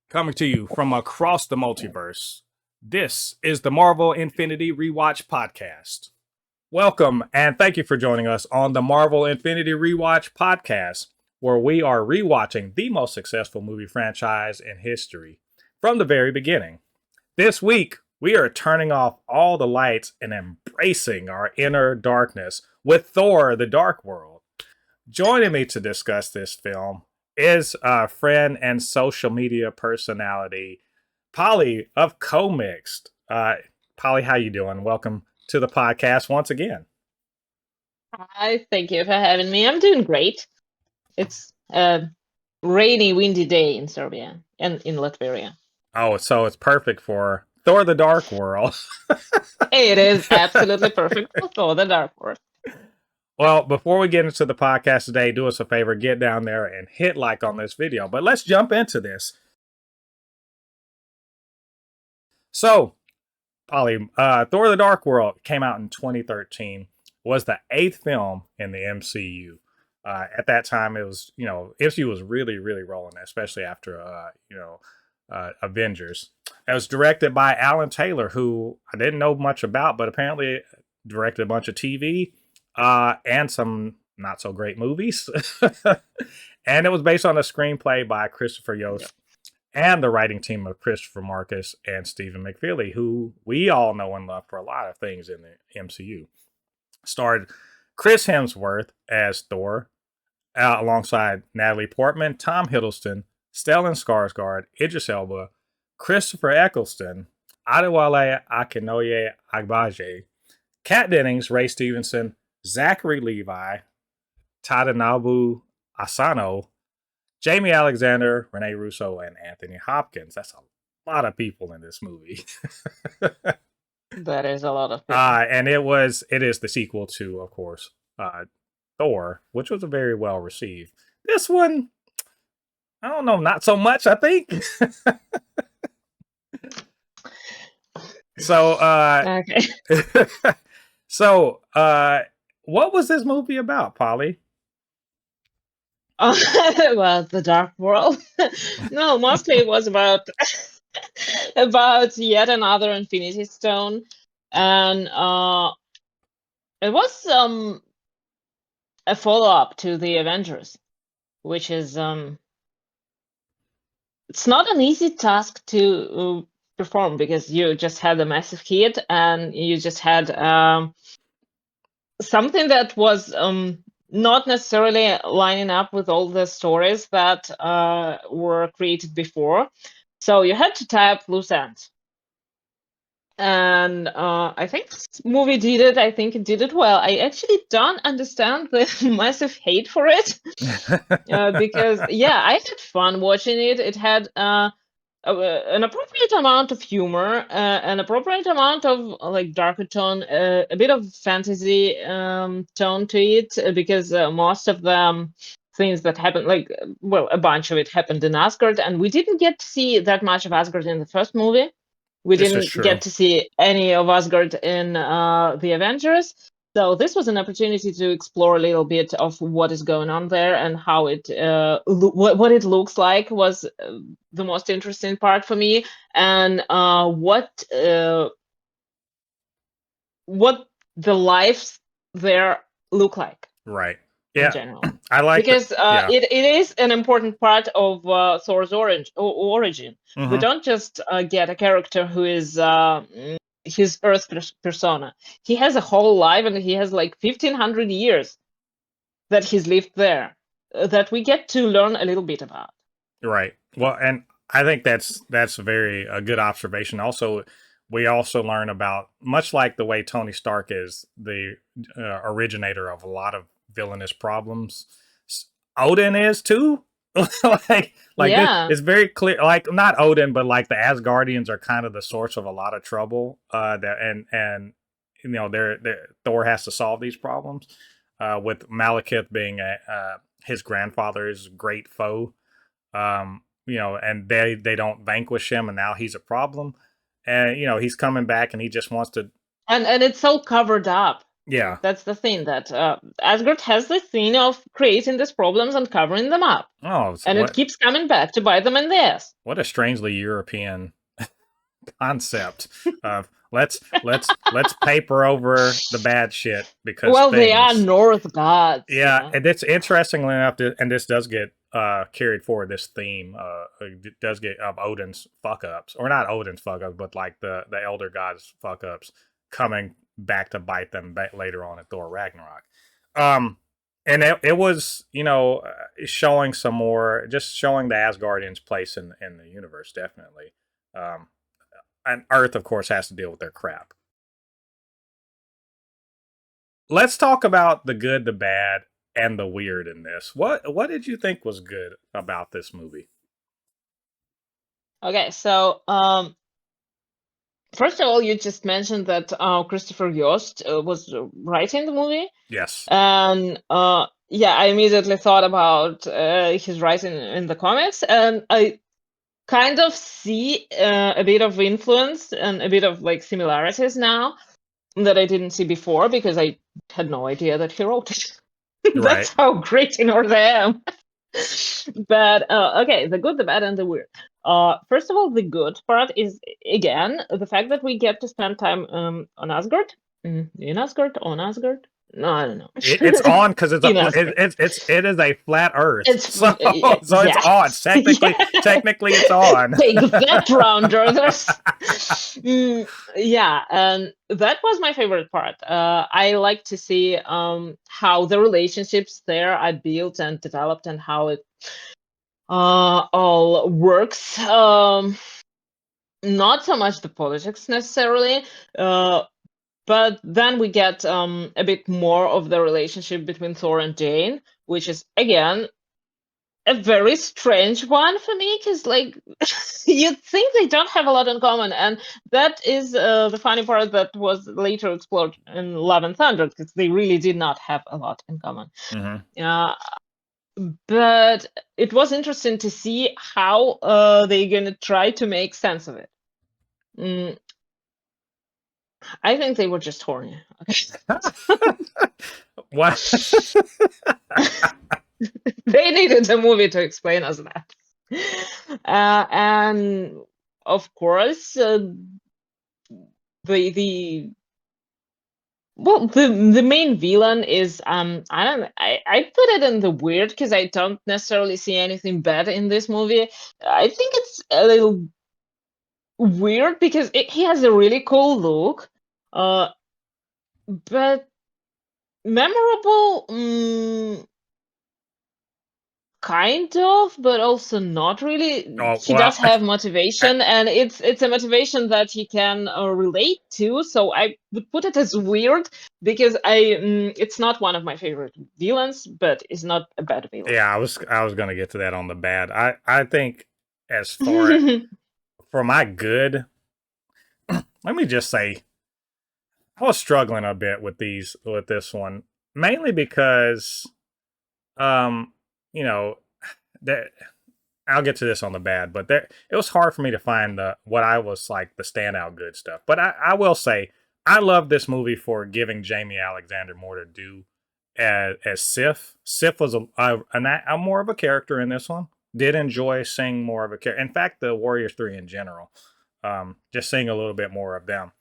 Coming to you from across the multiverse, this is the Marvel Infinity Rewatch Podcast. Welcome and thank you for joining us on the Marvel Infinity Rewatch Podcast, where we are rewatching the most successful movie franchise in history from the very beginning. This week, we are turning off all the lights and embracing our inner darkness with Thor: The Dark World. Joining me to discuss this film is a friend and social media personality, Polly of Comixed. Polly, how you doing? Welcome to the podcast once again. Hi, thank you for having me. I'm doing great. It's a rainy, windy day in Serbia and in Latvia. Oh, so it's perfect for Thor: The Dark World. It is absolutely perfect for the Dark World. Well, before we get into the podcast today, do us a favor, get down there and hit like on this video. But let's jump into this. So, Polly, Thor: The Dark World came out in 2013. Was the 8th film in the MCU. At that time, it was MCU was really rolling, especially after Avengers. It was directed by Alan Taylor, who I didn't know much about, but apparently directed a bunch of TV and some not so great movies. And it was based on a screenplay by Christopher Yost and the writing team of Christopher Marcus and Stephen McFeely, who we all know and love for a lot of things in the MCU. Starred Chris Hemsworth as Thor, alongside Natalie Portman, Tom Hiddleston, Stellan Skarsgård, Idris Elba, Christopher Eccleston, Adewale Akinoye Agbaje, Kat Dennings, Ray Stevenson, Zachary Levi, Tadanobu Asano, Jamie Alexander, Rene Russo, and Anthony Hopkins. That's a lot of people in this movie. That is a lot of people. And it is the sequel to, of course, Thor, which was very well received. This one, I don't know, not so much, I think. So, Okay. So, what was this movie about, Polly? Well, the Dark World. No, mostly it was about yet another Infinity Stone, and it was a follow-up to the Avengers, which is it's not an easy task to perform because you just had a massive hit and you just had something that was not necessarily lining up with all the stories that were created before. So you had to tie up loose ends. And I think this movie did it. I think it did it well. I actually don't understand the massive hate for it because, yeah, I had fun watching it. It had an appropriate amount of humor, an appropriate amount of like darker tone, a bit of fantasy tone to it, because most of the things that happened, like, well, a bunch of it happened in Asgard, and we didn't get to see that much of Asgard in the first movie. We This is didn't true. get to see any of Asgard in the Avengers. So this was an opportunity to explore a little bit of what is going on there and how it what it looks like was the most interesting part for me, and what the lives there look like. Right. In Yeah. general. I like because yeah. it is an important part of Thor's origin. Mm-hmm. We don't just get a character who is his Earth persona. He has a whole life, and he has like 1,500 years that he's lived there that we get to learn a little bit about. Right. Well, and I think that's a good observation. Also, we also learn about, much like the way Tony Stark is the originator of a lot of villainous problems, Odin is too. Yeah. It's very clear. Like, not Odin, but like the Asgardians are kind of the source of a lot of trouble. And Thor has to solve these problems. With Malekith being his grandfather's great foe. And they don't vanquish him, and now he's a problem. And he's coming back, and he just wants to. And it's all covered up. Yeah. That's the thing that Asgard has this thing of creating these problems and covering them up, Oh, and it keeps coming back to bite them in the ass. what a strangely European concept of let's paper over the bad shit because Well, they are things. North gods. Yeah, and it's interestingly enough, and this does get carried forward. This theme it does get of Odin's fuck ups, or not Odin's fuck ups, but like the elder gods fuck ups coming back to bite them back later on in Thor Ragnarok. Um, and it was showing some more, just showing the Asgardians' place in the universe, definitely. Um, and Earth, of course, has to deal with their crap. Let's talk about the good, the bad, and the weird in this. What did you think was good about this movie? Okay, so first of all, you just mentioned that Christopher Yost was writing the movie, Yes. and yeah, I immediately thought about his writing in the comics, and I kind of see a bit of influence and a bit of like similarities now that I didn't see before because I had no idea that he wrote it. Right. That's how great in order I am. But okay, the good, the bad, and the weird. First of all, the good part is again the fact that we get to spend time on Asgard, in Asgard, on Asgard. No, I don't know. It's on because In Asgard. it is a flat Earth, It's so it's yeah. on. Technically, Yeah. technically, it's on. Take that, rounders. Yeah, and that was my favorite part. I like to see how the relationships there are built and developed, and how it all works. Not so much the politics necessarily, but then we get a bit more of the relationship between Thor and Jane, which is again a very strange one for me because like you'd think they don't have a lot in common, and that is the funny part that was later explored in Love and Thunder because they really did not have a lot in common. Mm-hmm. But it was interesting to see how they're gonna try to make sense of it. mm, I think they were just horny. What? They needed a movie to explain us that. And of course, the well, the main villain is I don't I put it in the weird because I don't necessarily see anything bad in this movie. I think it's a little weird because he has a really cool look, uh, but memorable. Kind of, but also not really. Oh He well. does have motivation, and it's a motivation that he can relate to. So I would put it as weird because it's not one of my favorite villains, but it's not a bad villain. Yeah, I was gonna get to that on the bad. I think as far for my good, let me just say I was struggling a bit with this one, mainly because um you know that I'll get to this on the bad, but there it was hard for me to find the what I was like the standout good stuff. But I will say I love this movie for giving Jamie Alexander more to do as Sif. Sif was a more of a character in this one. Did enjoy seeing more of a character. In fact, the Warriors 3 in general, just seeing a little bit more of them.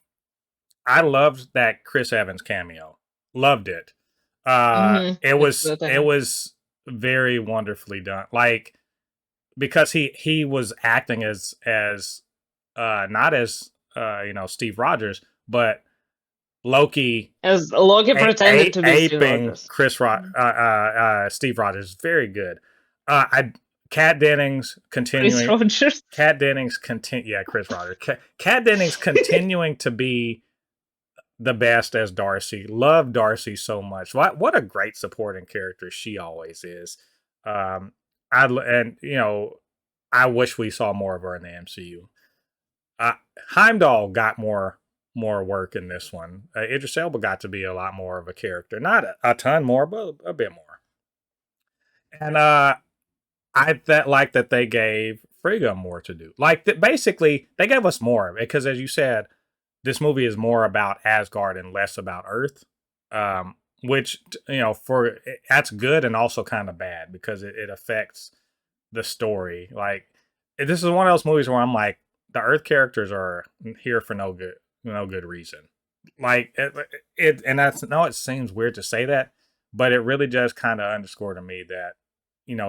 I loved that Chris Evans cameo. Loved it. It It's was good, it was very wonderfully done. Like because he was acting as not as Steve Rogers, but Loki as Loki pretended to be Steve aping Rogers. Steve Rogers. Very good. I Kat Dennings Chris continuing. Rogers. Kat Dennings continue. Yeah, Chris Rogers. Kat Dennings continuing to be the best as Darcy. Love Darcy so much. What a great supporting character she always is. Um, I wish we saw more of her in the MCU. Heimdall got more work in this one. Idris Elba got to be a lot more of a character, not a ton more, but a bit more. And I that like that they gave Frigga more to do. Like that, basically, they gave us more because, as you said, this movie is more about Asgard and less about Earth. which for that's good and also kind of bad because it affects the story. Like this is one of those movies where I'm like, the Earth characters are here for no good reason. Like and that's no, it seems weird to say that, but it really just kind of underscored to me that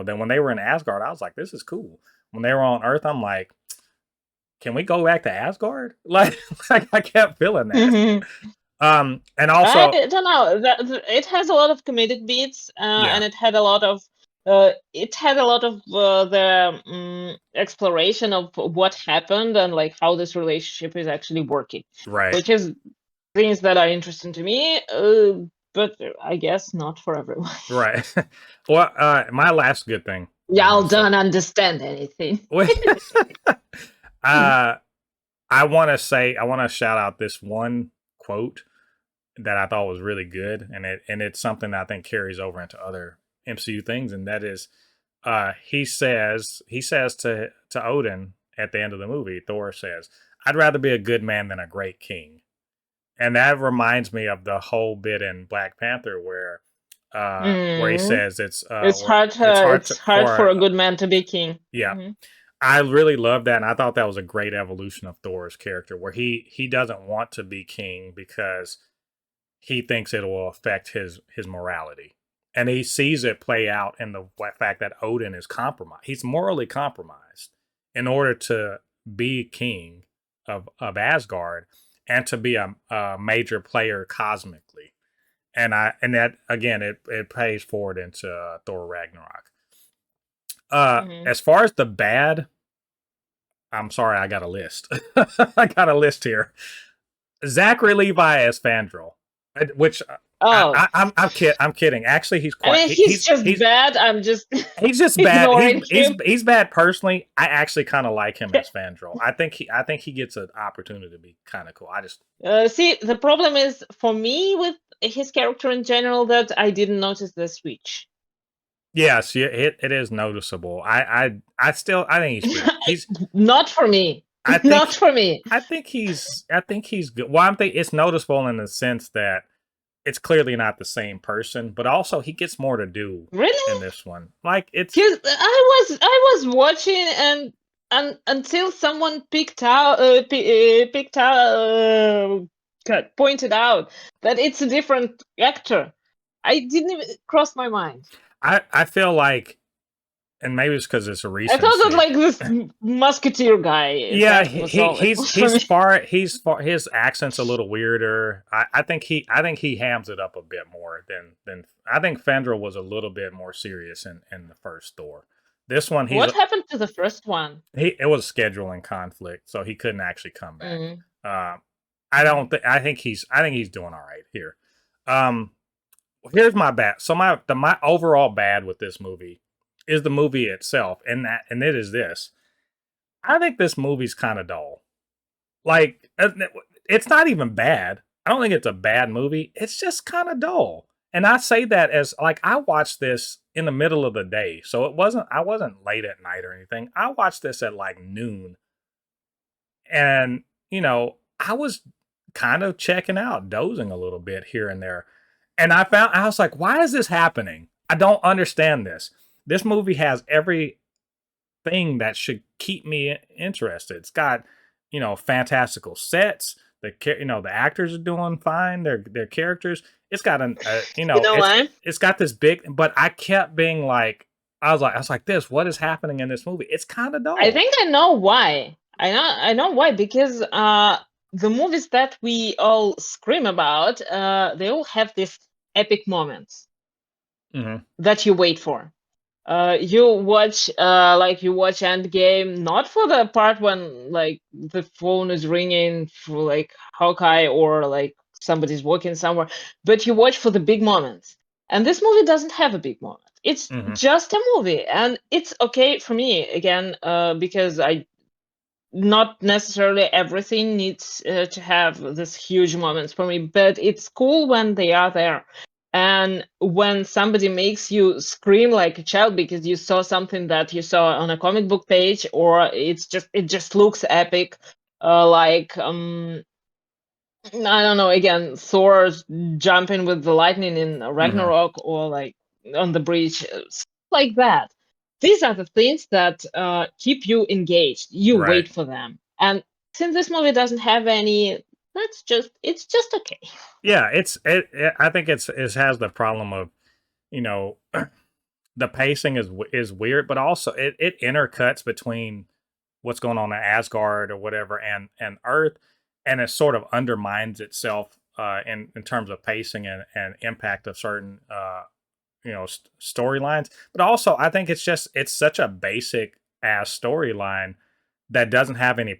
that when they were in Asgard, I was like, this is cool. When they were on Earth, I'm like, can we go back to Asgard? Like I kept feeling that. Mhm. And I also, don't know. It has a lot of comedic beats, yeah, and it had a lot of the exploration of what happened and like how this relationship is actually working, right, which is things that are interesting to me, but I guess not for everyone. right. Well, my last good thing I'm Y'all gonna say. don't understand anything. Wait, uh, I want to shout out this one quote that I thought was really good, and it's something that I think carries over into other MCU things, and that is, he says to Odin at the end of the movie, Thor says, "I'd rather be a good man than a great king," and that reminds me of the whole bit in Black Panther where he Mm. says it's hard It's hard for a good man to be king. yeah. Hmm. I really love that, and I thought that was a great evolution of Thor's character, where he doesn't want to be king because he thinks it will affect his morality, and he sees it play out in the fact that Odin is compromised. He's morally compromised in order to be king of Asgard and to be a major player cosmically. And that again, it pays forward into Thor Ragnarok. Hmm. As far as the bad, I'm sorry, I got a list. I got a list here. Zachary Levi as Fandral, which Oh, I'm kidding. Actually, he's I quite mean, he's just bad. I'm just he's just bad. ignoring him. He's bad personally. I actually kind of like him as Fandral. I think he gets an opportunity to be kind of cool. I just See, the problem is for me with his character in general that I didn't notice the switch. yes, yeah, it is noticeable. I think he's good. Not for me. I Not think for me. I think he's good. Well, I think it's noticeable in the sense that it's clearly not the same person, but also he gets more to do in Really? this one. Like it's Because I was watching and until someone pointed out that it's a different actor. I didn't even cross my mind. I feel like, and maybe it's because it's a I thought that recency. like this musketeer guy Yeah, that was all it was for me. he's far his accent's a little weirder. I think he hams it up a bit more than I think Fandral was a little bit more serious in the first Thor. This one What happened to the first one? it was scheduling conflict, so he couldn't actually come back. Mm. I don't think I think he's doing all right here. Um, here's my bad. So my overall bad with this movie is the movie itself, and it is this. I think this movie's kind of dull. Like it's not even bad. I don't think it's a bad movie. It's just kind of dull. And I say that as like I watched this in the middle of the day. So I wasn't late at night or anything. I watched this at like noon. And, I was kind of checking out, dozing a little bit here and there. And I was like, why is this happening? I don't understand this. This movie has everything that should keep me interested. It's got, fantastical sets. The actors are doing fine. Their characters. It's got You know why? it's got this big. But I kept being like, I was like, this. What is happening in this movie? It's kind of I dull. think I know why. I know why because the movies that we all scream about, they all have these epic moments Hmm. that you wait for. You watch Endgame not for the part when like the phone is ringing for like Hawkeye or like somebody's walking somewhere, but you watch for the big moments. And this movie doesn't have a big moment. It's Hmm. just a movie, and it's okay for me again because I not necessarily everything needs to have this huge moments for me, but it's cool when they are there. And when somebody makes you scream like a child because you saw something that you saw on a comic book page, or it just looks epic, like I don't know, again, Thor jumping with the lightning in Hmm. Ragnarok, or like on the bridge, stuff like that. These are the things that keep you engaged. You Right. wait for them. And since this movie doesn't have any, it's just okay. Yeah, I think it has the problem of, you know, the pacing is weird, but also it intercuts between what's going on in Asgard or whatever and Earth, and it sort of undermines itself in terms of pacing and impact of certain storylines. But also, I think it's such a basic ass storyline that doesn't have any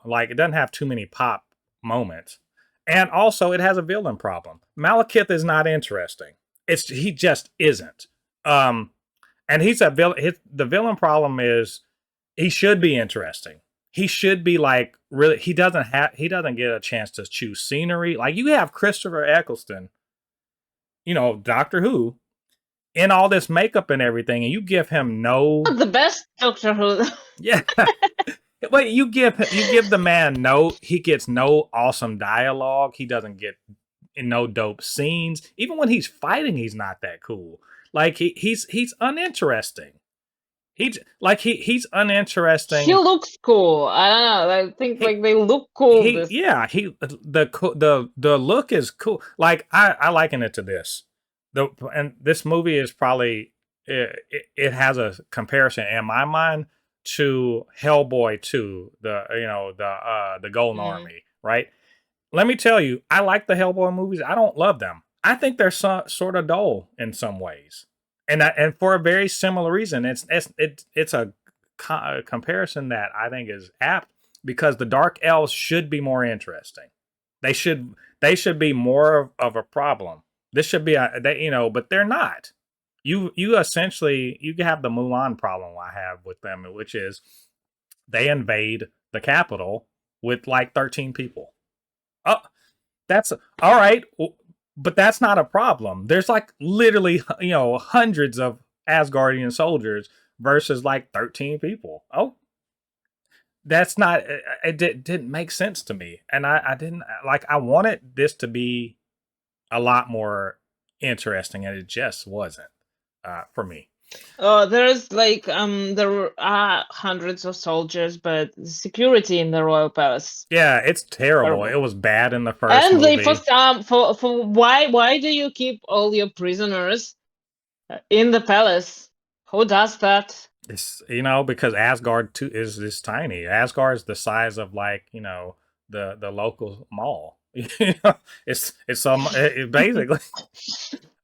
like it doesn't have too many pop moments, and also it has a villain problem. Malekith is not interesting. He just isn't. Um, and he's a villain. The villain problem is he should be interesting. He should be like really. He doesn't get a chance to choose scenery. Like you have Christopher Eccleston, Doctor Who, in all this makeup and everything, and you give him no. Not the best Doctor Who. Yeah. Wait, you give the man he gets no awesome dialogue. He doesn't get no dope scenes. Even when he's fighting, he's not that cool. Like he's uninteresting. He's He uninteresting. looks cool. I don't know. I think He like they look cool. This the look is cool. Like I liken it to this. And this movie is probably it has a comparison in my mind to Hellboy 2, the Golden mm. Army, right? Let me tell you, I like the Hellboy movies. I don't love them. I think they're sort of dull in some ways, and for a very similar reason. It's a comparison that I think is apt because the Dark Elves should be more interesting. They should be more of a problem. This should be but they're not. You essentially you have the Mulan problem I have with them, which is they invade the capital with like 13 people. Oh, that's all right, but that's not a problem. There's like literally, hundreds of Asgardian soldiers versus like 13 people. Oh, that's not didn't make sense to me. And I didn't like I wanted this to be a lot more interesting and it just wasn't for me. There's like there are hundreds of soldiers, but the security in the royal palace Yeah, it's terrible. It terrible. was bad in the first And they movie. first for why do you keep all your prisoners in the palace? Who does that? It's because Asgard too is tiny. Asgard is the size of like the local mall. Basically.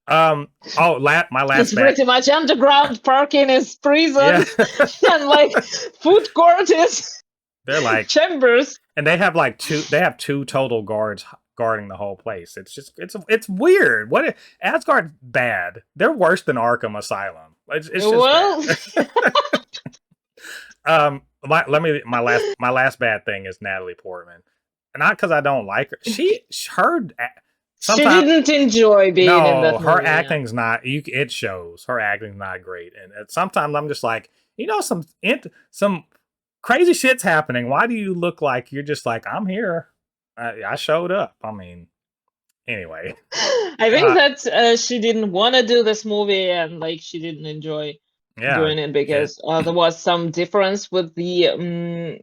My It's last bet. pretty much underground parking is Yeah. prison, and like food court is They're like, chambers. and they have two total guards guarding the whole place. It's weird. Asgard's bad. They're worse than Arkham Asylum. It's just Well, bad. My last bad thing is Natalie Portman. Not because I don't like her. Her she sometimes didn't enjoy being in no, that her movie. Yeah. acting's not. It shows her acting's not great, and sometimes I'm just like, some crazy shit's happening. Why do you look like you're just like I'm here? I showed up. I mean, anyway. I think that she didn't want to do this movie, and like she didn't enjoy Yeah, doing it because there was some difference with the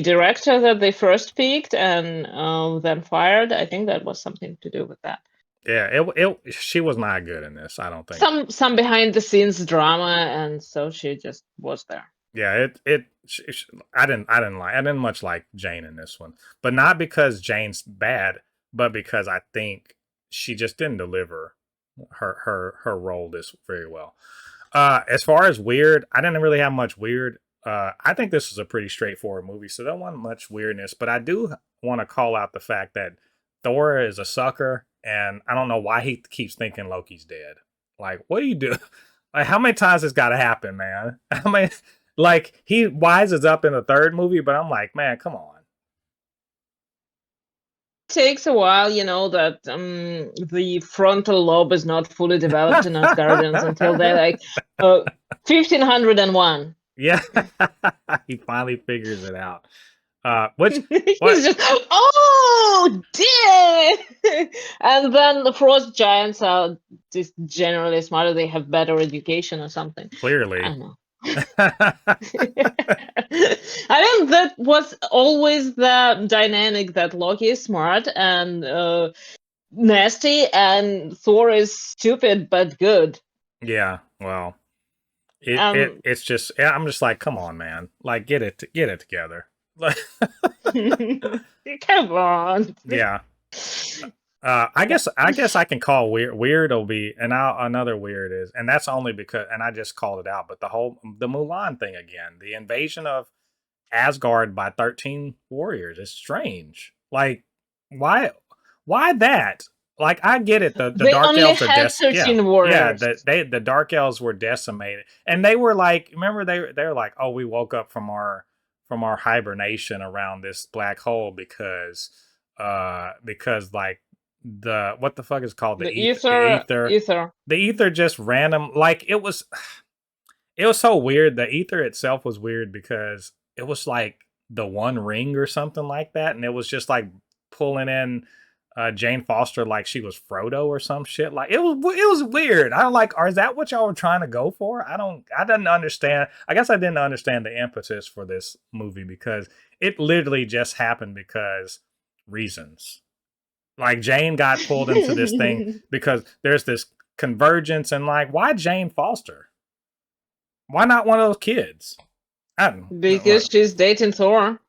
director that they first picked and then fired. I think that was something to do with that. yeah. She was not good in this. I don't think. Some behind the scenes drama, and so she just was there. Yeah, I didn't much like Jane in this one, but not because Jane's bad, but because I think she just didn't deliver her role this very well. As far as weird, I didn't really have much weird. I think this was a pretty straightforward movie, so there wasn't much weirdness. But I do want to call out the fact that Thor is a sucker, and I don't know why he keeps thinking Loki's dead. Like, what do you do? Like, how many times this got to happen, man? How many? Like, he wises up in the third movie, but I'm like, man, come on. Takes a while, that the frontal lobe is not fully developed in Asgardians until they're like 1501. Yeah, he finally figures it out. Which He's what just, oh, dear! And then the frost giants are just generally smarter. They have better education or something. I clearly. don't know. I mean, that was always the dynamic that Loki is smart and nasty, and Thor is stupid but good. Yeah, well, Um, it's just I'm just like, come on, man, like get it together. Like, come on. yeah. I guess I can call weird will be and another weird is and that's only because and I just called it out, but the Mulan thing again, the invasion of Asgard by 13 warriors is strange. Like why that? Like I get it, the They dark only elves are had 13 warriors. the dark elves were decimated. And they were like remember they were like, "Oh, we woke up from our hibernation around this black hole because like the what the fuck is called The ether. the ether just random like it was so weird. The ether itself was weird because it was like the One Ring or something like that, and it was just like pulling in Jane Foster like she was Frodo or some shit. Like it was weird. I don't like. Or is that what y'all were trying to go for? I didn't understand. I guess I didn't understand the impetus for this movie because it literally just happened because reasons. Like Jane got pulled into this thing because there's this convergence and like why Jane Foster? Why not one of those kids? I don't know. Because she's dating Thor.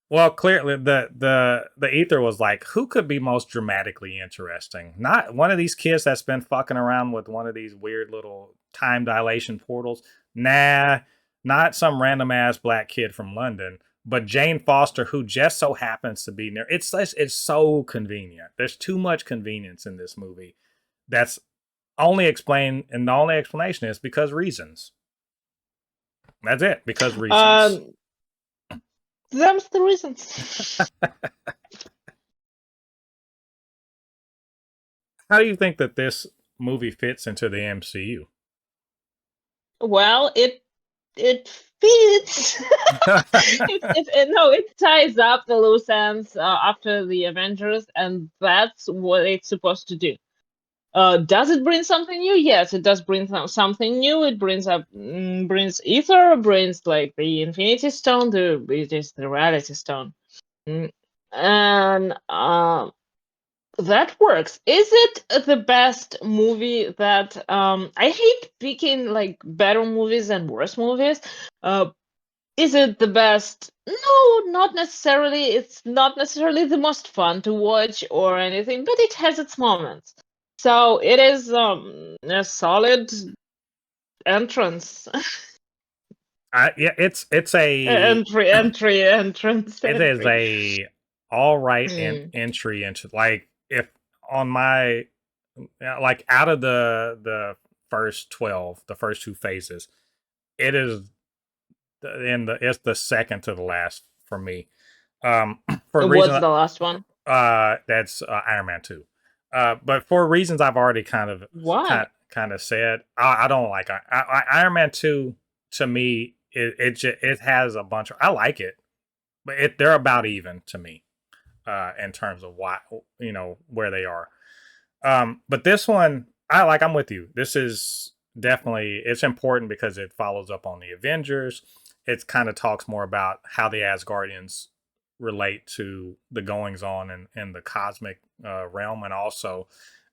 Well, clearly the ether was like, who could be most dramatically interesting? Not one of these kids that's been fucking around with one of these weird little time dilation portals. Nah, not some random ass black kid from London, but Jane Foster, who just so happens to be near. It's so convenient. There's too much convenience in this movie. That's only explained, and the only explanation is because reasons. That's it, because reasons. Them's the reasons. How do you think that this movie fits into the MCU? Well, it fits. It ties up the loose ends after the Avengers, and that's what it's supposed to do. Does it bring something new? Yes, it does bring something new. It brings ether, brings like the Infinity Stone, it is the Reality Stone. And that works. Is it the best movie that I hate picking like better movies and worse movies. Is it the best? No, not necessarily. It's not necessarily the most fun to watch or anything, but it has its moments. So it is a solid entrance. Yeah, it's a Entrance. it is Entry. a all right Mm. entry into like if on my like out of the first 12, the first two phases, it is it's the second to the last for me. For a What's reason the last one? that's Iron Man 2. But for reasons I've already Why? kind of said, I don't like Iron Man 2 to me it has a bunch of I like it, but they're about even to me in terms of why where they are. But this one I'm with you. This is definitely it's important because it follows up on the Avengers. It kind of talks more about how the Asgardians relate to the goings on in the cosmic realm, and also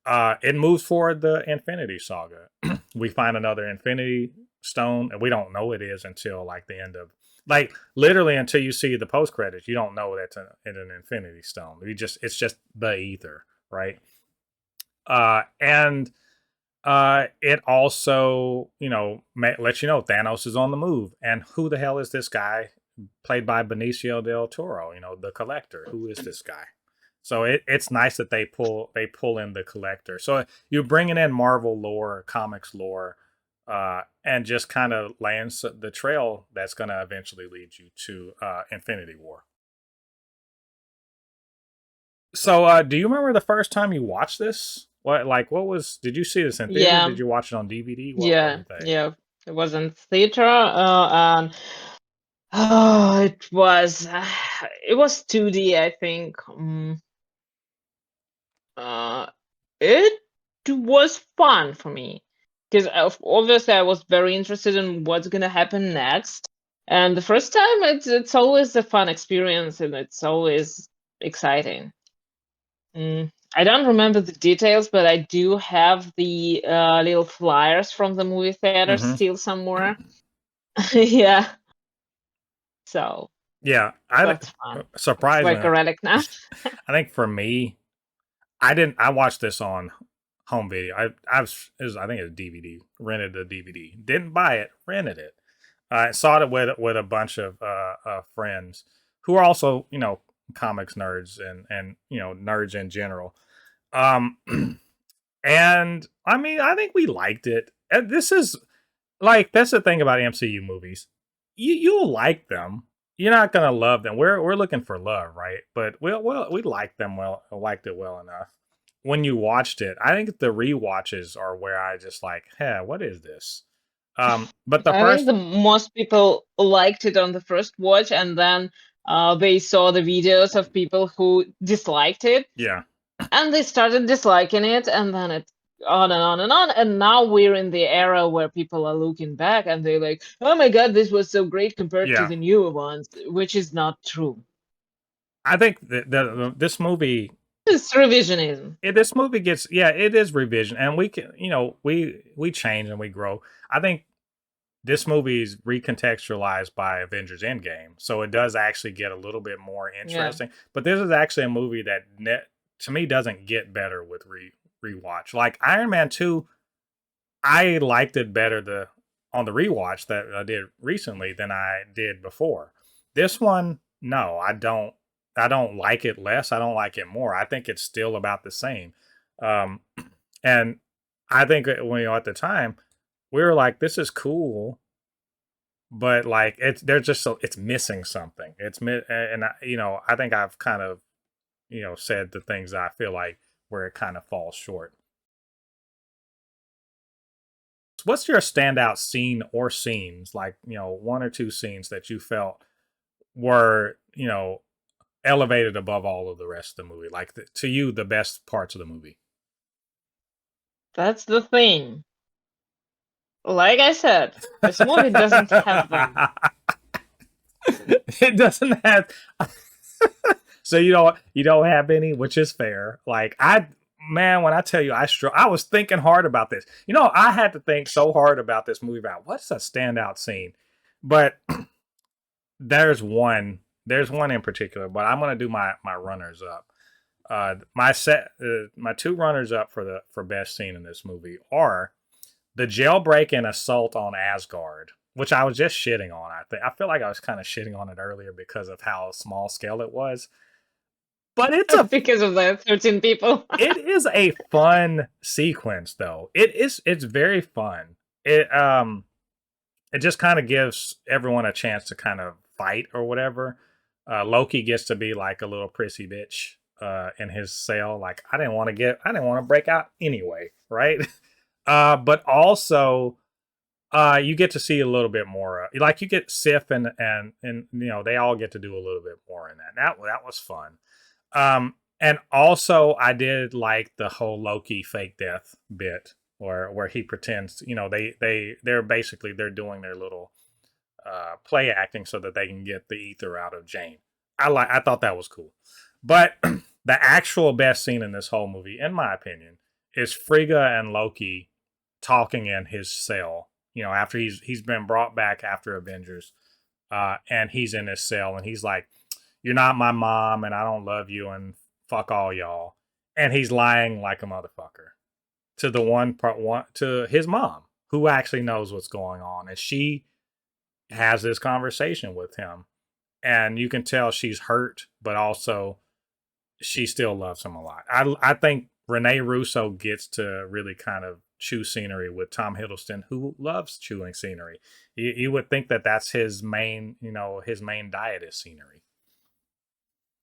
it moves forward the Infinity Saga. We find another Infinity Stone, and we don't know it is until like the end of like literally until you see the post credits. You don't know that's an Infinity Stone. It's just the ether, right? And it also lets you know Thanos is on the move, and who the hell is this guy played by Benicio del Toro? The Collector. Who is this guy? So it's nice that they pull in the Collector. So you're bringing in Marvel lore, comics lore, and just kind of laying the trail that's going to eventually lead you to Infinity War. So do you remember the first time you watched this? What was? Did you see this in theater? Yeah, Did you watch it on DVD? What was yeah, the thing? yeah. It was in theater, and Oh, it was 2D, I think. Uh, it was fun for me because obviously I was very interested in what's gonna happen next. And the first time, it's always a fun experience and it's always exciting. I don't remember the details, but I do have the little flyers from the movie theater Mm-hmm. still somewhere. Yeah, so Yeah, that's fun. It's like a surprisingly, relic now. I think for me, I didn't. I watched this on home video. I think it was DVD. Rented the DVD. Didn't buy it. Rented it. I saw it with a bunch of friends who are also comics nerds and nerds in general. Um, and I mean I think we liked it. And this is like that's the thing about MCU movies. You'll like them. You're not gonna love them. We're looking for love, right? But we liked them liked it well enough. When you watched it, I think the rewatches are where I just like, hey, what is this? But the I think first, the most people liked it on the first watch, and then they saw the videos of people who disliked it, yeah, and they started disliking it, and then it on and on and on. And now we're in the era where people are looking back and they're like, "Oh my God, this was so great compared to yeah. the newer ones," which is not true. I think that this movie It's revisionism. this movie gets it is revision, and we can we change and we grow. I think this movie is recontextualized by Avengers Endgame, so it does actually get a little bit more Yeah. interesting. But this is actually a movie that to me doesn't get better with rewatch. Like Iron Man 2, I liked it better on the rewatch that I did recently than I did before. This one, no, I don't. I don't like it less. I don't like it more. I think it's still about the same. Um, and I think at the time we were like, "This is cool," but like they're just so it's missing something. And I think I've kind of said the things I feel like where it kind of falls short. What's your standout scene or scenes, like one or two scenes that you felt were elevated above all of the rest of the movie, like to you the best parts of the movie? That's the thing. Like I said, this movie doesn't have them. It doesn't have. So you don't have any, which is fair. Like man, when I tell you I was thinking hard about this. I had to think so hard about this movie about what's a standout scene. But there's one in particular, but I'm gonna do my runners up. My two runners up for best scene in this movie are the jailbreak and assault on Asgard, which I was just shitting on. I feel like I was kind of shitting on it earlier because of how small scale it was. But Because of the 13 people. it is a fun sequence though. It's very fun. It just kind of gives everyone a chance to kind of fight or whatever. Loki gets to be like a little prissy bitch in his cell. Like I didn't want to break out anyway, right? But also you get to see a little bit more. Like you get Sif and they all get to do a little bit more in that. That was fun. And also I did like the whole Loki fake death bit where he pretends, they're doing their little play acting so that they can get the ether out of Jane. I thought that was cool. But the actual best scene in this whole movie, in my opinion, is Frigga and Loki talking in his cell. After he's been brought back after Avengers, and he's in his cell, and he's like, "You're not my mom, and I don't love you, and fuck all y'all." And he's lying like a motherfucker to to his mom, who actually knows what's going on, and she has this conversation with him, and you can tell she's hurt, but also she still loves him a lot. I think Rene Russo gets to really kind of chew scenery with Tom Hiddleston, who loves chewing scenery. You would think that that's his main, his main diet is scenery.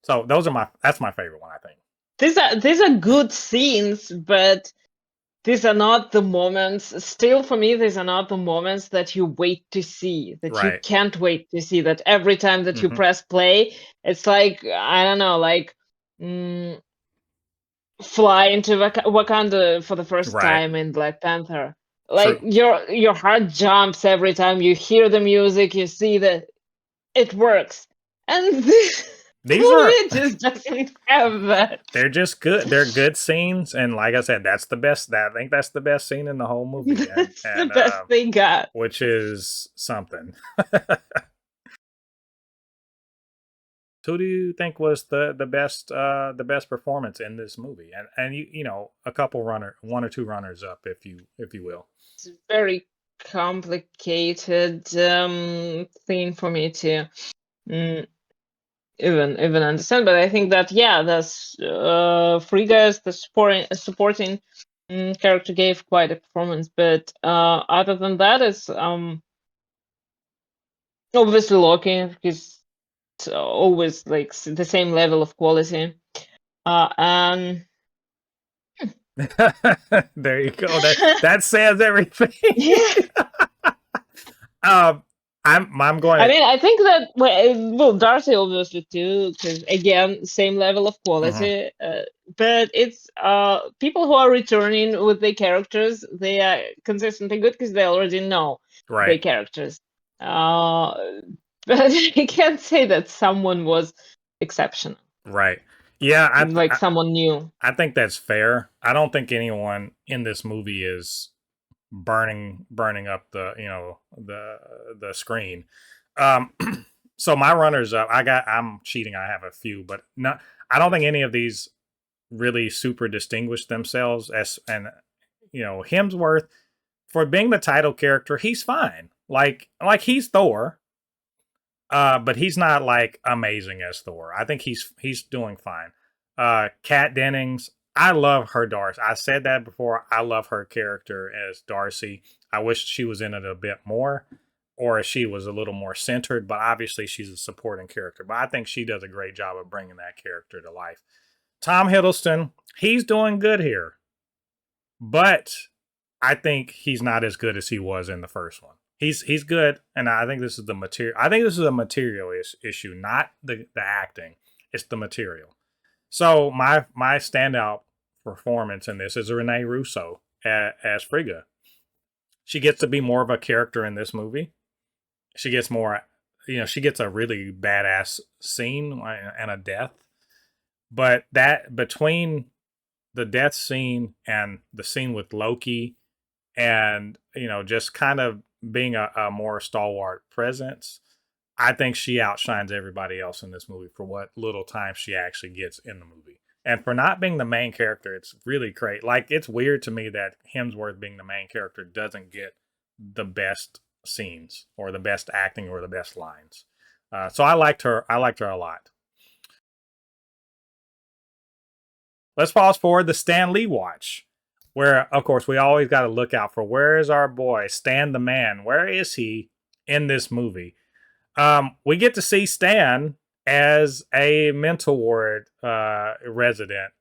So that's my favorite one, I think. These are good scenes, but these are not the moments, still for me, these are not the moments that you wait to see, that you Right. can't wait to see, that every time that you Mhm. press play, it's like, I don't know, like mm, fly into Wakanda for the first Right. time in Black Panther. Like True. your heart jumps every time you hear the music, you see that it works. And this These are movie just doesn't have that. they're just good. They're good scenes, and like I said, that's the best. I think that's the best scene in the whole movie, That's the and best they got. which is something. Who do you think was the best performance in this movie? And you know a couple one or two runners up if you will. It's very complicated thing for me to mm, even understand. But I think that yeah, that's Frigga as the supporting character gave quite a performance. But other than that, it's obviously Loki is always like the same level of quality. And There you go. That says everything. yeah. um, I'm I going. mean, I think that well, Darcy obviously too, because again, same level of Mhm, quality. But it's people who are returning with their characters. They are consistently good because they already know right, their characters. Uh, but I can't say that someone was exceptional, right. Yeah, like someone new. I think that's fair. I don't think anyone in this movie is burning up the the screen. Um, so my runners up. I'm cheating. I have a few, but not. I don't think any of these really super distinguish themselves as and Hemsworth for being the title character. He's fine. Like he's Thor. But he's not like amazing as Thor. I think he's doing fine. Kat Dennings, I love her Darcy. I said that before. I love her character as Darcy. I wish she was in it a bit more, or she was a little more centered. But obviously, she's a supporting character. But I think she does a great job of bringing that character to life. Tom Hiddleston, he's doing good here, but I think he's not as good as he was in the first one. He's good, and I think this is the material. I think this is a material issue, not the acting. It's the material. So my standout performance in this is Renee Russo as Frigga. She gets to be more of a character in this movie. She gets more, she gets a really badass scene and a death. But that between the death scene and the scene with Loki and just kind of being a more stalwart presence, I think she outshines everybody else in this movie for what little time she actually gets in the movie, and for not being the main character. It's really great. Like, it's weird to me that Hemsworth being the main character doesn't get the best scenes or the best acting or the best lines. So I liked her a lot. Let's fast forward the Stan Lee watch, where, of course, we always got to look out for where is our boy, Stan the Man? Where is he in this movie? We get to see Stan as a mental ward resident,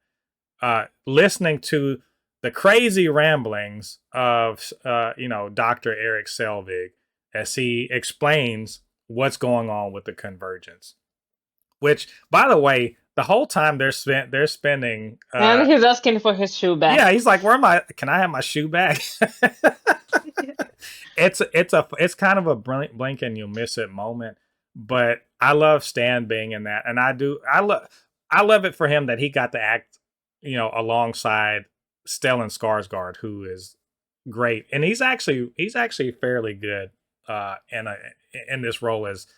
listening to the crazy ramblings of, Dr. Eric Selvig as he explains what's going on with the convergence. Which, by the way, the whole time they're spending. And he's asking for his shoe back. Yeah, he's like, "Where am I? Can I have my shoe back?" It's kind of a blink and you'll miss it moment, but I love Stan being in that, and I love it for him that he got to act, alongside Stellan Skarsgård, who is great, and he's actually fairly good in this role as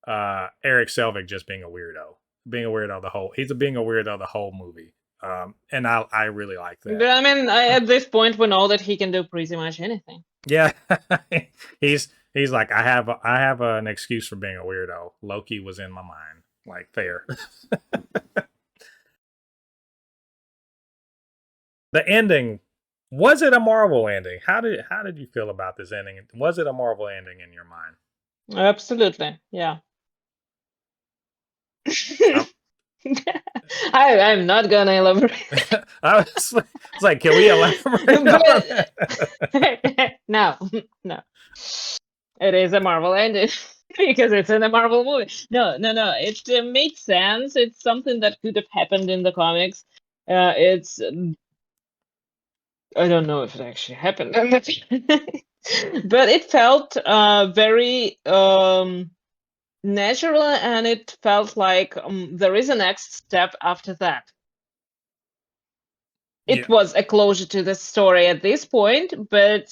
Eric Selvig, just being a weirdo being a weirdo the whole movie. And I really like But that. I mean, at this point, we know that he can do pretty much anything. Yeah, he's like, I have an excuse for being a weirdo. Loki was in my mind, like, fair. The ending, was it a Marvel ending? How did you feel about this ending? Was it a Marvel ending in your mind? Absolutely, yeah. Um, I'm not gonna elaborate. It's like, can we elaborate on But no, no, it is a Marvel ending because it's in a Marvel movie. No, no, no. It makes sense. It's something that could have happened in the comics. It's I don't know if it actually happened, but it felt very natural, and it felt like there is a next step after that. Yeah, It was a closure to the story at this point, but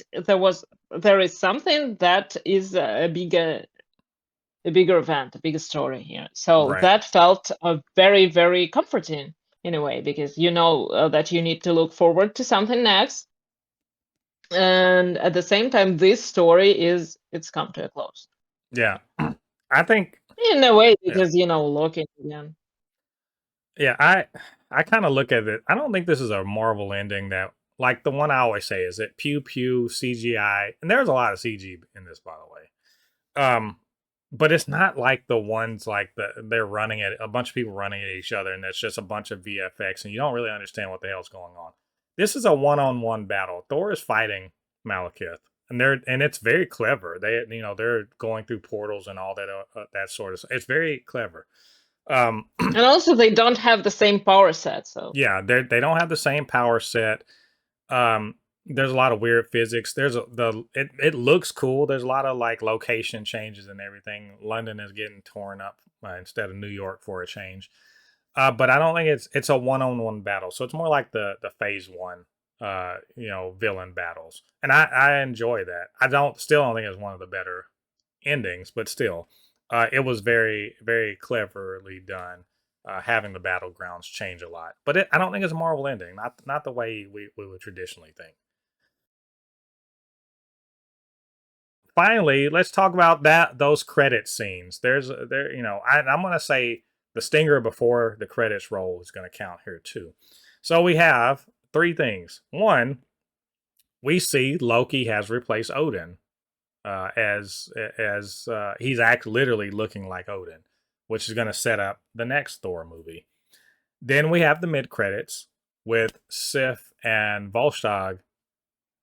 there is something that is a bigger event, a bigger story here. So right. that felt very, very comforting in a way, because you know that you need to look forward to something next, and at the same time, this story it's come to a close Yeah. I think, in a way, yeah. because you know Loki again. Yeah, I kind of look at it. I don't think this is a Marvel ending that, like the one I always say, is it pew pew CGI, and there's a lot of CG in this, by the way. But it's not like the ones like they're running at a bunch of people running at each other, and it's just a bunch of VFX, and you don't really understand what the hell's going on. This is a one-on-one battle. Thor is fighting Malekith, and it's very clever. They're going through portals and all that that sort of. It's very clever. Um, And also, they don't have the same power set, so yeah, they don't have the same power set. There's a lot of weird physics. It looks cool. There's a lot of like location changes and everything. London is getting torn up instead of New York for a change. But I don't think it's a one-on-one battle. So it's more like the phase one villain battles. And I enjoy that. I don't think it's one of the better endings, but still, it was very, very cleverly done. Having the battlegrounds change a lot, but I don't think it's a Marvel ending. Not the way we would traditionally think. Finally, let's talk about those credit scenes. I'm gonna say the stinger before the credits roll is gonna count here too. So we have three things. One, we see Loki has replaced Odin as he's literally looking like Odin, which is going to set up the next Thor movie. Then we have the mid credits with Sif and Volstagg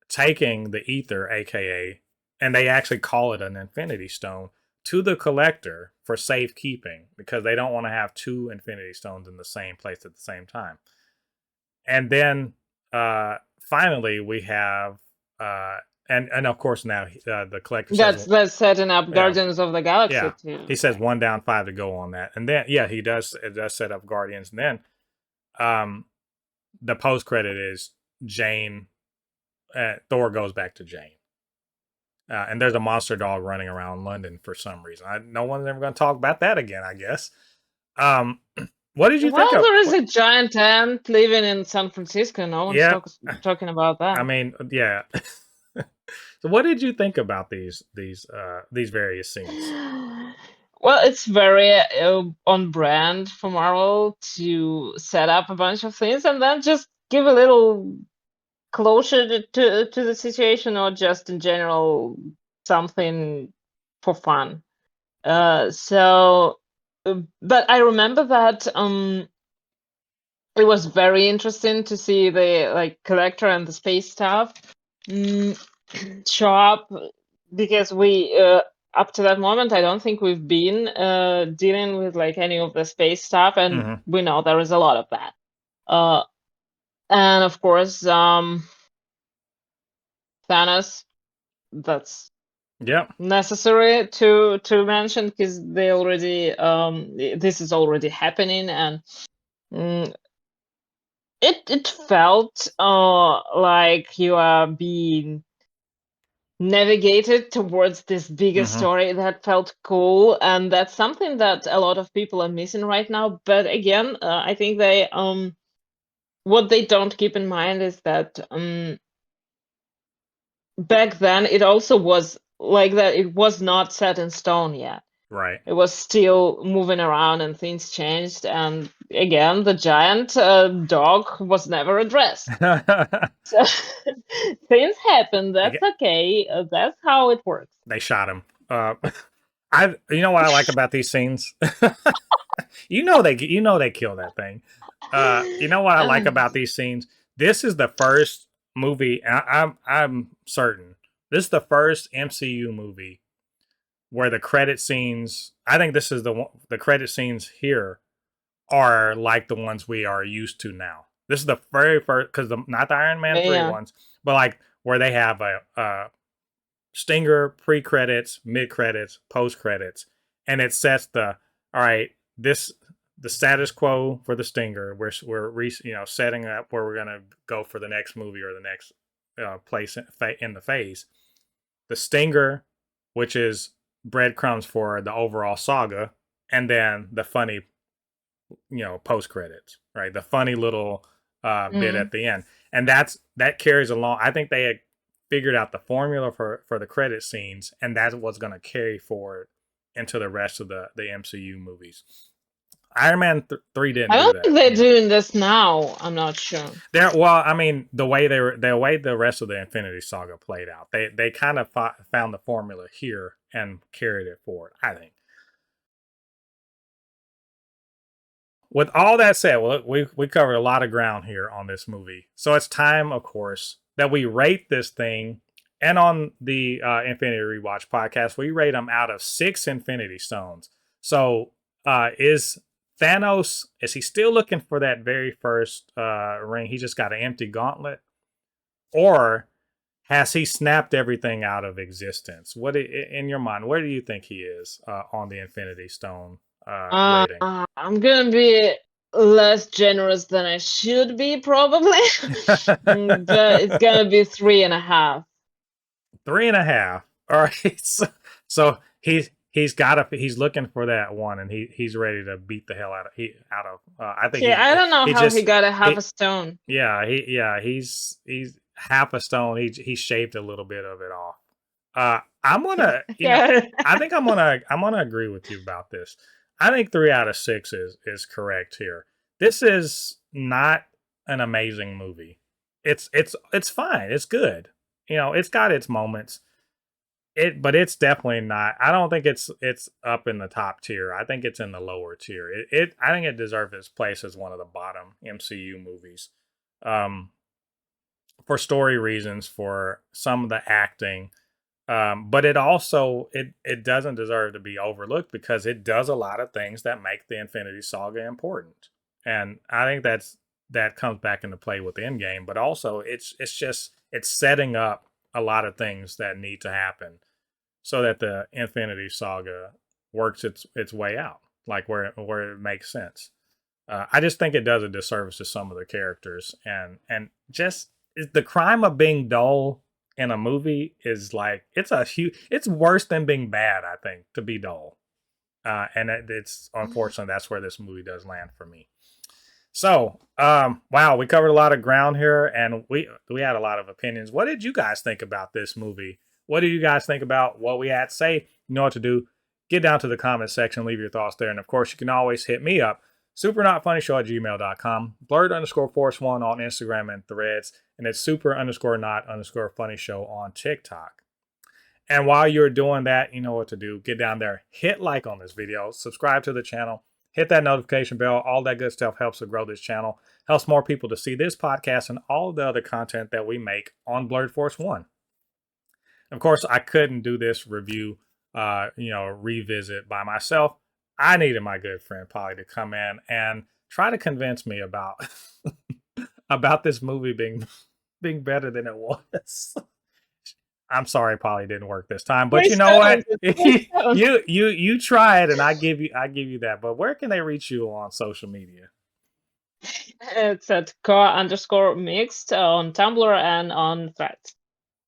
taking the ether, aka, and they actually call it an Infinity Stone, to the Collector for safekeeping because they don't want to have two Infinity Stones in the same place at the same time. And then finally we have and of course now the Collector says, that's setting up yeah, Guardians of the Galaxy yeah, too. he says one down, five to go on that, and then yeah, he does. It does set up Guardians, and then the post credit is Jane. Thor goes back to Jane, and there's a monster dog running around London for some reason. No one's ever going to talk about that again, I guess. Um, what did you think Well, of? there is a giant ant living in San Francisco. No one's Yeah, talking about I that. mean, yeah. So, what did you think about these various scenes? Well, it's very on brand for Marvel to set up a bunch of things and then just give a little closure to the situation, or just in general something for fun. But I remember that it was very interesting to see the like Collector and the space staff show up, because we up to that moment I don't think we've been dealing with like any of the space stuff, and Mm-hmm. we know there is a lot of that. And of course, Thanos, that's Yep. necessary to mention, because they already this is already happening, and mm, it felt like you are being navigated towards this bigger Mm-hmm. story. That felt cool, and that's something that a lot of people are missing right now. But again, I think they what they don't keep in mind is that back then it also was like that. It was not set in stone yet. Right. It was still moving around, and things changed. And again, the giant dog was never addressed. So things happen. they That's okay. That's how it works. they shot him. You know what I like about these scenes? You know they kill that thing. You know what I like Uh, about these scenes? This is the first movie. I'm certain this is the first MCU movie where the credit scenes. I think this is the credit scenes here are like the ones we are used to now. This is the very first because not the Iron Man 3 yeah. ones, but like where they have a stinger pre credits, mid credits, post credits, and it sets the all right. This the status quo for the stinger. We're setting up where we're gonna go for the next movie or the next place in the phase. The stinger, which is breadcrumbs for the overall saga, and then the funny post credits, right? The funny little bit Mm. at the end, and that carries along. I think they had figured out the formula for the credit scenes, and that's what's going to carry forward into the rest of the MCU movies. Iron Man 3 didn't I do don't that. think they're doing this now. I'm not sure. Well, I mean, the way the way the rest of the Infinity Saga played out, they kind of found the formula here and carried it forward. I think. With all that said, well, we covered a lot of ground here on this movie, so it's time, of course, that we rate this thing. And on the Infinity Rewatch podcast, we rate them out of 6 Infinity Stones. So, is Thanos? Is he still looking for that very first ring? He just got an empty gauntlet, or has he snapped everything out of existence? What in your mind? Where do you think he is on the Infinity Stone rating? I'm gonna be less generous than I should be, probably. But it's gonna be 3.5. 3.5. All right. So he's looking for that one, and he's ready to beat the hell out of. I think Yeah, I don't know he how he just got a half a he stone. he's half a stone. He shaved a little bit of it off. I'm gonna Yeah. I think I'm gonna agree with you about this. I think 3 out of 6 is correct here. This is not an amazing movie. It's fine. It's good. It's got its moments. But it's definitely not. I don't think it's up in the top tier. I think it's in the lower tier. I think it deserves its place as one of the bottom MCU movies, um, for story reasons, for some of the acting, but it also it doesn't deserve to be overlooked because it does a lot of things that make the Infinity Saga important, and I think that comes back into play with Endgame. But also, it's setting up a lot of things that need to happen so that the Infinity Saga works its way out, like where it makes sense. I just think it does a disservice to some of the characters, and just the crime of being dull in a movie is like it's worse than being bad. I think to be dull, and it's unfortunately that's where this movie does land for me. So, wow, we covered a lot of ground here, and we had a lot of opinions. What did you guys think about this movie? What do you guys think about what we had to say? You know what to do. Get down to the comment section, leave your thoughts there. And of course, you can always hit me up, supernotfunnyshow@gmail.com, blurred_force1 on Instagram and Threads, and it's super_not_funny show on TikTok. And while you're doing that, you know what to do. Get down there, hit like on this video, subscribe to the channel, hit that notification bell. All that good stuff helps to grow this channel, helps more people to see this podcast and all the other content that we make on Blurred Force One. Of course, I couldn't do this review, revisit by myself. I needed my good friend Polly to come in and try to convince me about about this movie being better than it was. I'm sorry, Polly didn't work this time, but you know what? you tried, and I give you that. But where can they reach you on social media? It's at car_mixed on Tumblr and on Threads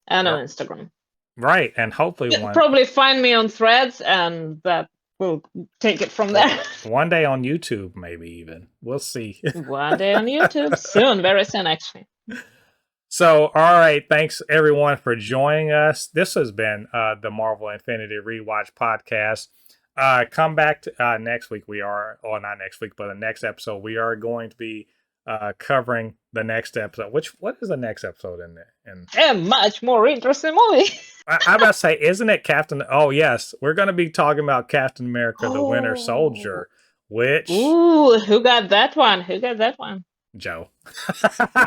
and on Instagram. Right, and hopefully You'll probably find me on Threads, and that will take it from there. One day on YouTube, maybe even. We'll see. One day on YouTube, soon, very soon, actually. So, all right, thanks everyone for joining us. This has been the Marvel Infinity Rewatch podcast. Come back to, next week. Not next week, but the next episode. We are going to be covering the next episode. What is the next episode in there? A much more interesting movie. I'm about to say, isn't it Captain? Oh yes, we're going to be talking about Captain America: The Winter Soldier, which Ooh, who got that one? Who got that one? Joe.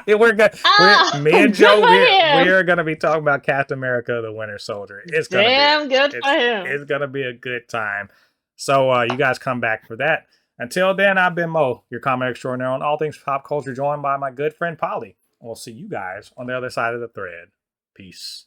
we're good. Ah, Me and good Joe. for him. We're gonna be talking about Captain America: The Winter Soldier. Damn good for him. It's gonna be a good time. So you guys come back for that. Until then, I've been Mo, your comment extraordinaire on all things pop culture, joined by my good friend Polly. We'll see you guys on the other side of the thread. Peace.